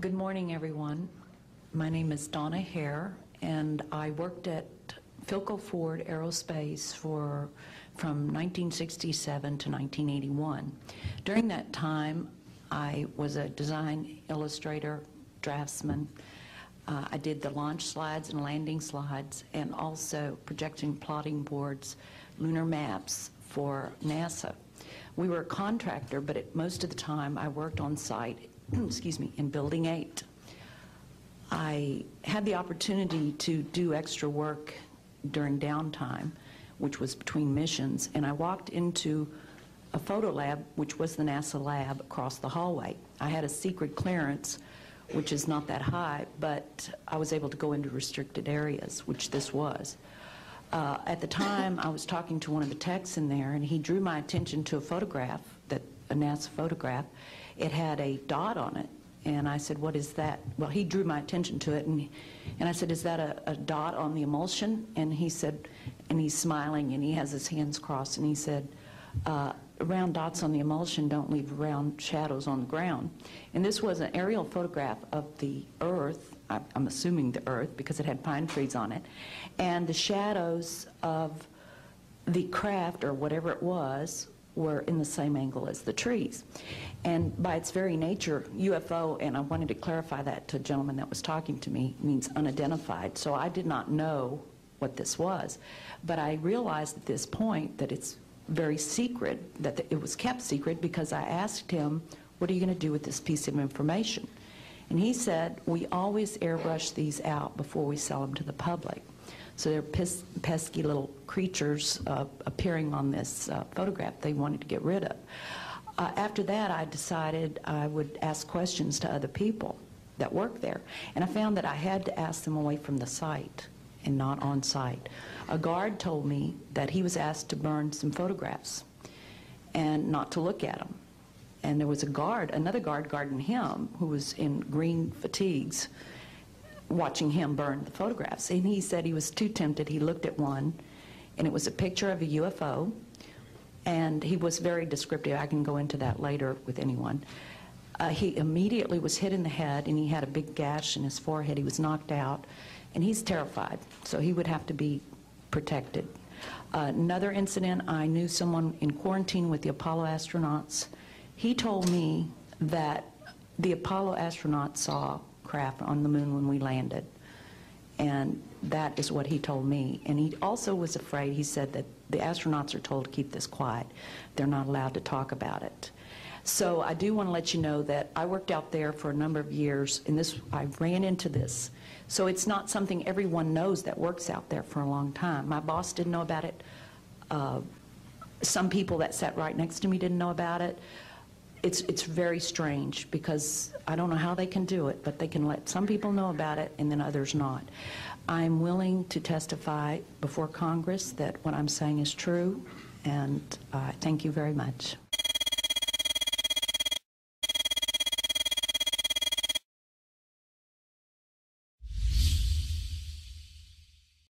Good morning, everyone. My name is Donna Hare, and I worked at Philco Ford Aerospace from 1967 to 1981. During that time, I was a design illustrator, draftsman. I did the launch slides and landing slides, and also projection plotting boards, lunar maps for NASA. We were a contractor, but most of the time I worked on site excuse me, in Building 8. I had the opportunity to do extra work during downtime, which was between missions, and I walked into a photo lab, which was the NASA lab, across the hallway. I had a secret clearance, which is not that high, but I was able to go into restricted areas, which this was. At the time, I was talking to one of the techs in there, and he drew my attention to a photograph, a NASA photograph. It had a dot on it, and I said, "What is that?" Well, he drew my attention to it, and I said, "Is that a dot on the emulsion?" And he said, and he's smiling, and he has his hands crossed, and he said, "Round dots on the emulsion don't leave round shadows on the ground." And this was an aerial photograph of the Earth, I'm assuming the Earth, because it had pine trees on it, and the shadows of the craft, or whatever it was, were in the same angle as the trees. And by its very nature, UFO, and I wanted to clarify that to a gentleman that was talking to me, means unidentified. So I did not know what this was. But I realized at this point that it's very secret, that it was kept secret, because I asked him, "What are you going to do with this piece of information?" And he said, "We always airbrush these out before we sell them to the public." So they're pesky little creatures appearing on this photograph they wanted to get rid of. After that, I decided I would ask questions to other people that work there. And I found that I had to ask them away from the site and not on site. A guard told me that he was asked to burn some photographs and not to look at them. And there was another guard guarding him, who was in green fatigues, watching him burn the photographs. And he said he was too tempted. He looked at one, and it was a picture of a UFO, and he was very descriptive. I can go into that later with anyone. He immediately was hit in the head, and he had a big gash in his forehead. He was knocked out, and he's terrified, so he would have to be protected. Another incident, I knew someone in quarantine with the Apollo astronauts. He told me that the Apollo astronauts saw craft on the moon when we landed, and that is what he told me. And he also was afraid. He said that the astronauts are told to keep this quiet. They're not allowed to talk about it. So I do want to let you know that I worked out there for a number of years, and I ran into this. So it's not something everyone knows that works out there for a long time. My boss didn't know about it. Some people that sat right next to me didn't know about it. It's very strange, because I don't know how they can do it, but they can let some people know about it and then others not. I'm willing to testify before Congress that what I'm saying is true, and thank you very much.